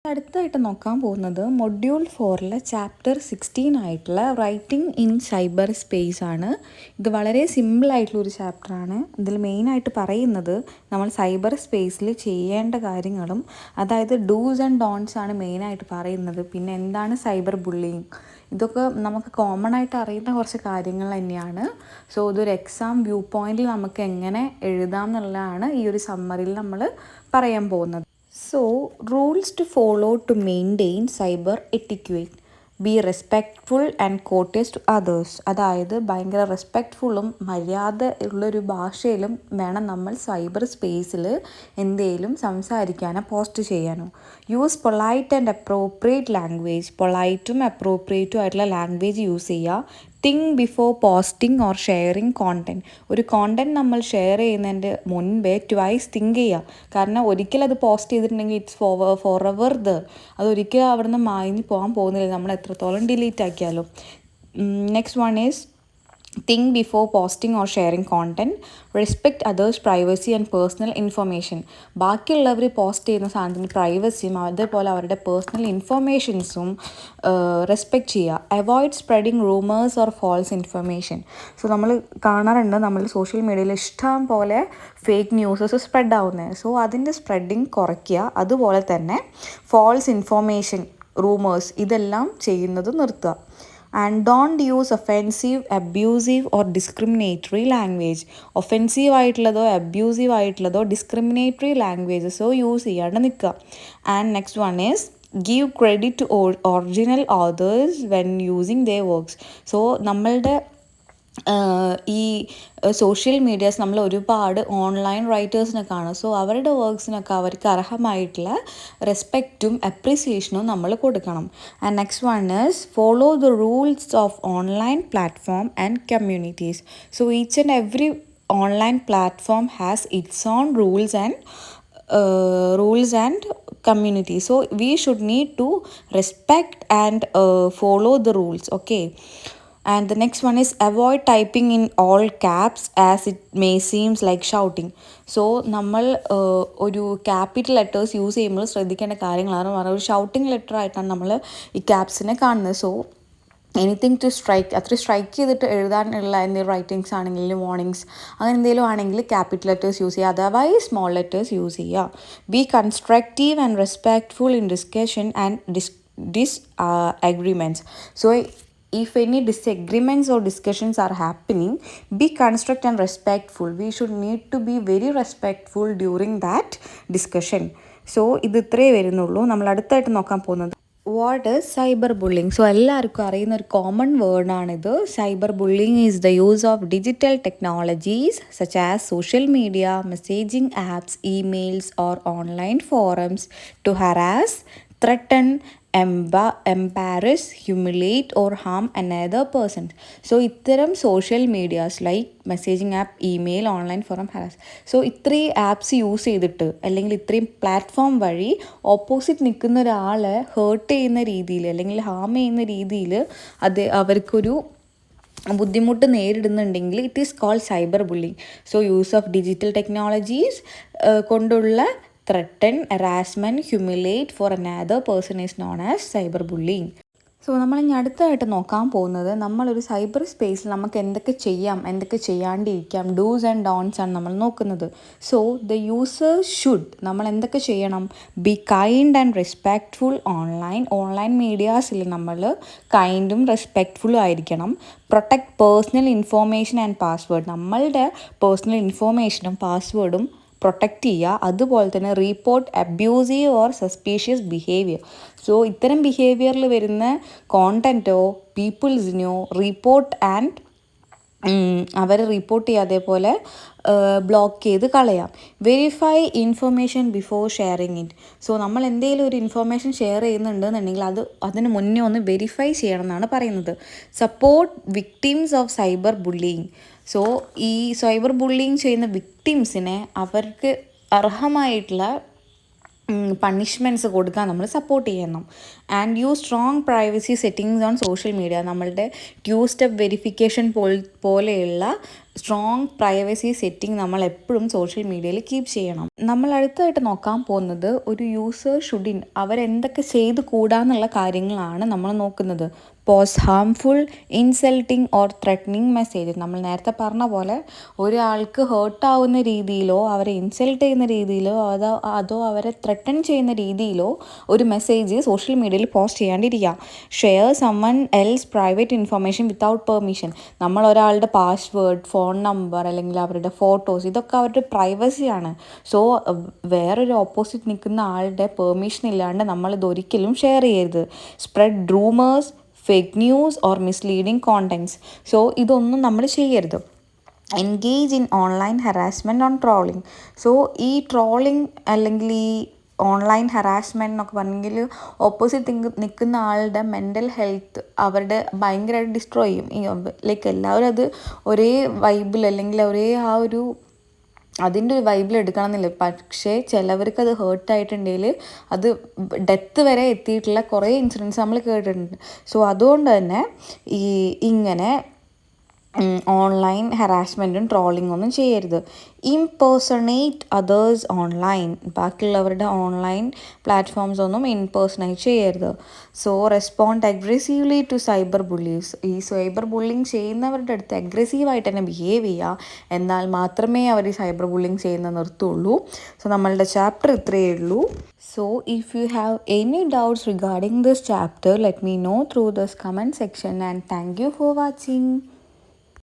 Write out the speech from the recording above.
അടുത്തായിട്ട് നോക്കാൻ പോകുന്നത് മൊഡ്യൂൾ 4 ചാപ്റ്റർ 16 ആയിട്ടുള്ള റൈറ്റിംഗ് ഇൻ സൈബർ സ്പേസ് ആണ്. ഇത് വളരെ സിമ്പിളായിട്ടുള്ളൊരു ചാപ്റ്ററാണ്. ഇതിൽ മെയിനായിട്ട് പറയുന്നത് നമ്മൾ സൈബർ സ്പേസിൽ ചെയ്യേണ്ട കാര്യങ്ങളും, അതായത് ഡൂസ് ആൻഡ് ഡോൺസ് ആണ് മെയിനായിട്ട് പറയുന്നത്. പിന്നെ എന്താണ് സൈബർ ബുള്ളിങ്, ഇതൊക്കെ നമുക്ക് കോമൺ ആയിട്ട് അറിയുന്ന കുറച്ച് കാര്യങ്ങൾ തന്നെയാണ്. സോ ഇതൊരു എക്സാം വ്യൂ പോയിന്റിൽ നമുക്ക് എങ്ങനെ എഴുതാം എന്നുള്ളതാണ് ഈ ഒരു സമ്മറിയിൽ നമ്മൾ പറയാൻ പോകുന്നത്. So, rules to follow to maintain cyber etiquette. Be respectful and courteous to others. അതായത് ഭയങ്കര റെസ്പെക്റ്റ്ഫുള്ളും മര്യാദ ഉള്ളൊരു ഭാഷയിലും വേണം നമ്മൾ സൈബർ സ്പേസിൽ എന്തെങ്കിലും സംസാരിക്കാനോ പോസ്റ്റ് ചെയ്യാനോ. Use polite and appropriate language. പൊളൈറ്റും അപ്രോപ്രിയേറ്റും ആയിട്ടുള്ള ലാംഗ്വേജ് യൂസ് ചെയ്യുക. Think before posting or sharing content. ഒരു കോണ്ടൻറ്റ് നമ്മൾ ഷെയർ ചെയ്യുന്നതിൻ്റെ മുൻപേ ട്വൈസ് തിങ്ക് ചെയ്യുക. കാരണം ഒരിക്കലും അത് പോസ്റ്റ് ചെയ്തിട്ടുണ്ടെങ്കിൽ ഇറ്റ്സ് ഫോർ എവർ ദർ. അതൊരിക്കലും അവിടെ നിന്ന് മാഞ്ഞ് പോകാൻ പോകുന്നില്ല, നമ്മൾ എത്രത്തോളം ഡിലീറ്റ് ആക്കിയാലും. Next one is think before posting or sharing content. Respect others' privacy and personal information. ബാക്കിയുള്ളവർ പോസ്റ്റ് ചെയ്യുന്ന സാധനത്തിൻ്റെ പ്രൈവസിയും അതേപോലെ അവരുടെ പേഴ്സണൽ ഇൻഫർമേഷൻസും റെസ്പെക്റ്റ് ചെയ്യുക. Avoid spreading rumours or false information. So നമ്മൾ കാണാറുണ്ട് നമ്മൾ സോഷ്യൽ മീഡിയയിൽ ഇഷ്ടം പോലെ ഫേക്ക് ന്യൂസസ് സ്പ്രെഡ് ആവുന്നത്. സോ അതിൻ്റെ സ്പ്രെഡിങ് കുറയ്ക്കുക. അതുപോലെ തന്നെ ഫോൾസ് ഇൻഫർമേഷൻ, റൂമേഴ്സ് ഇതെല്ലാം ചെയ്യുന്നത് നിർത്തുക. And don't use offensive, abusive or discriminatory language. Offensive ആയിട്ടുള്ളതോ അബ്യൂസീവ് ആയിട്ടുള്ളതോ ഡിസ്ക്രിമിനേറ്ററി ലാംഗ്വേജസോ യൂസ് ചെയ്യാണ്ട് നിൽക്കുക. And next one is give credit to original authors when using their works. So നമ്മളുടെ ഈ സോഷ്യൽ മീഡിയാസ് നമ്മൾ ഒരുപാട് ഓൺലൈൻ റൈറ്റേഴ്സിനെ കാണും. സോ അവരുടെ വർക്ക്സിനൊക്കെ അവർക്ക് അർഹമായിട്ടുള്ള റെസ്പെക്റ്റും അപ്രിസിയേഷനും നമ്മൾ കൊടുക്കണം. And next one is follow the rules of online platform and communities. So each and every online platform has it's on rules and community. So we should need to respect and follow the rules. Okay. And the next one is avoid typing in all caps as it may seems like shouting. So നമ്മൾ ഒരു capital letters use ചെയ്യുമ്പോൾ ശ്രദ്ധിക്കേണ്ട കാര്യങ്ങളാണ് പറഞ്ഞത്. ഒരു shouting letter ആയിട്ടാണ് നമ്മൾ ഈ ക്യാപ്സിനെ കാണുന്നത്. സോ എനിത്തിങ് ടു സ്ട്രൈക്ക്, അത്ര സ്ട്രൈക്ക് ചെയ്തിട്ട് എഴുതാനുള്ള എന്തെങ്കിലും റൈറ്റിങ്സ് ആണെങ്കിലും വാർണിങ്സ് അങ്ങനെ എന്തെങ്കിലും ആണെങ്കിൽ ക്യാപിറ്റൽ ലെറ്റേഴ്സ് യൂസ് ചെയ്യുക. അതർവൈസ് സ്മോൾ ലെറ്റേഴ്സ് യൂസ് ചെയ്യുക. B constructive and respectful in discussion and disagreements. So if any disagreements or discussions are happening, be constructive and respectful. We should need to be very respectful during that discussion. So ഇത് ഇത്രയേ വരുന്നുള്ളൂ. നമ്മൾ അടുത്തായിട്ട് നോക്കാൻ പോകുന്നത് what is cyber bullying. So എല്ലാവർക്കും അറിയുന്ന ഒരു കോമൺ വേർഡാണിത്. Cyber bullying is the use of digital technologies such as social media, messaging apps, emails or online forums to harass, threaten, embarrass, humiliate or harm another person. So ഇത്തരം social medias like messaging app, email, online forum, harass. So ഇത്രയും apps use ചെയ്തിട്ട് അല്ലെങ്കിൽ ഇത്രയും platform വഴി opposite നിൽക്കുന്ന ഒരാളെ heart ചെയ്യുന്ന രീതിയിൽ അല്ലെങ്കിൽ ഹാം ചെയ്യുന്ന രീതിയിൽ അത് അവർക്കൊരു ബുദ്ധിമുട്ട് നേരിടുന്നുണ്ടെങ്കിൽ it is called cyber bullying. So use of digital technologies കൊണ്ടുള്ള threaten, harassment, humiliate for another person is known as cyberbullying. So നമ്മളിനി അടുത്തായിട്ട് നോക്കാൻ പോകുന്നത് നമ്മളൊരു സൈബർ സ്പേസിൽ നമുക്ക് എന്തൊക്കെ ചെയ്യാം, എന്തൊക്കെ ചെയ്യാണ്ടിരിക്കാം, ഡൂസ് ആൻഡ് ഡോൺസ് ആണ് നമ്മൾ നോക്കുന്നത്. സോ ദ യൂസർ ഷുഡ്, നമ്മൾ എന്തൊക്കെ ചെയ്യണം? Be kind and respectful online മീഡിയാസിൽ നമ്മൾ കൈൻഡും റെസ്പെക്റ്റ്ഫുള്ളും ആയിരിക്കണം. Protect personal information and password, നമ്മളുടെ പേഴ്സണൽ ഇൻഫോർമേഷനും പാസ്വേഡും പ്രൊട്ടക്റ്റ് ചെയ്യുക. അതുപോലെ തന്നെ report abusive or suspicious behaviour. So ഇത്തരം ബിഹേവിയറിൽ വരുന്ന കോണ്ടൻറ്റോ പീപ്പിൾസിനോ റിപ്പോർട്ട് ആൻഡ് അവരെ റിപ്പോർട്ട് ചെയ്യുക, അതേപോലെ ബ്ലോക്ക് ചെയ്ത് കളയാം. Verify information before sharing it. So നമ്മൾ എന്തെങ്കിലും ഒരു ഇൻഫർമേഷൻ ഷെയർ ചെയ്യുന്നുണ്ടെന്നുണ്ടെങ്കിൽ അതിന് മുന്നേ ഒന്ന് വെരിഫൈ ചെയ്യണം എന്നാണ് പറയുന്നത്. Support victims of cyber bullying. So ഈ സൈബർ ബുള്ളിങ് ചെയ്യുന്ന വിക്ടിംസിനെ അവർക്ക് അർഹമായിട്ടുള്ള പണിഷ്മെൻറ്റ്സ് കൊടുക്കാൻ നമ്മൾ സപ്പോർട്ട് ചെയ്യണം. And use strong privacy settings on social media. നമ്മളുടെ ടു സ്റ്റെപ്പ് വെരിഫിക്കേഷൻ പോലെയുള്ള സ്ട്രോങ് പ്രൈവസി സെറ്റിംഗ് നമ്മൾ എപ്പോഴും സോഷ്യൽ മീഡിയയിൽ കീപ്പ് ചെയ്യണം. നമ്മൾ അടുത്തതായിട്ട് നോക്കാൻ പോകുന്നത് ഒരു യൂസർ ഷുഡിൻ അവരെന്തൊക്കെ ചെയ്ത് കൂടാന്നുള്ള കാര്യങ്ങളാണ് നമ്മൾ നോക്കുന്നത്. Post harmful, insulting or threatening message. നമ്മൾ നേരത്തെ പറഞ്ഞ പോലെ ഒരാൾക്ക് ഹേർട്ടാവുന്ന രീതിയിലോ അവരെ ഇൻസൾട്ട് ചെയ്യുന്ന രീതിയിലോ അതോ അവരെ ത്രെറ്റൻ ചെയ്യുന്ന രീതിയിലോ ഒരു മെസ്സേജ് സോഷ്യൽ മീഡിയയിൽ പോസ്റ്റ് ചെയ്യാണ്ടിരിക്കുക. Share someone else private information without permission. നമ്മൾ ഒരാളുടെ പാസ്വേഡ്, ഫോൺ നമ്പർ അല്ലെങ്കിൽ അവരുടെ ഫോട്ടോസ് ഇതൊക്കെ അവരുടെ പ്രൈവസിയാണ്. സോ വേറൊരു ഓപ്പോസിറ്റ് നിൽക്കുന്ന ആളുടെ പെർമിഷൻ ഇല്ലാണ്ട് നമ്മളിതൊരിക്കലും ഷെയർ ചെയ്യരുത്. Spread rumours, fake news or misleading contents. So ഇതൊന്നും നമ്മൾ ചെയ്യരുത്. Engage in online harassment on trolling. So ഈ ട്രോളിങ് അല്ലെങ്കിൽ ഈ ഓൺലൈൻ ഹറാസ്മെൻറ്റ് എന്നൊക്കെ പറഞ്ഞെങ്കിൽ ഓപ്പോസിറ്റ് നിൽക്കുന്ന ആളുടെ മെൻ്റൽ ഹെൽത്ത് അവരുടെ ഭയങ്കരമായിട്ട് ഡിസ്ട്രോയ് ചെയ്യും. ലൈക്ക് എല്ലാവരും അത് ഒരേ വൈബിൽ അല്ലെങ്കിൽ ഒരേ ആ ഒരു അതിൻ്റെ ഒരു വൈബിൽ എടുക്കണം എന്നില്ല. പക്ഷേ ചിലവർക്ക് അത് ഹേർട്ടായിട്ടുണ്ടെങ്കിൽ അത് ഡെത്ത് വരെ എത്തിയിട്ടുള്ള കുറേ ഇൻസിഡൻസ് നമ്മൾ കേട്ടിട്ടുണ്ട്. സോ അതുകൊണ്ട് തന്നെ ഇങ്ങനെ ഓൺലൈൻ ഹറാസ്മെൻറ്റും ട്രോളിങ്ങും ഒന്നും ചെയ്യരുത്. Impersonate others online. ബാക്കിയുള്ളവരുടെ ഓൺലൈൻ പ്ലാറ്റ്ഫോംസ് ഒന്നും ഇംപേഴ്സണേറ്റ് ചെയ്യരുത്. So respond aggressively to cyber bullies. ഈ സൈബർ ബുള്ളിങ് ചെയ്യുന്നവരുടെ അടുത്ത് അഗ്രസീവായിട്ട് തന്നെ ബിഹേവ് ചെയ്യുക. എന്നാൽ മാത്രമേ അവർ ഈ സൈബർ ബുള്ളിങ് ചെയ്യുന്നത് നിർത്തുള്ളൂ. സോ നമ്മളുടെ ചാപ്റ്റർ ഇത്രയേ ഉള്ളൂ. So if you have any doubts regarding this chapter, let me know through this comment section, and thank you for watching.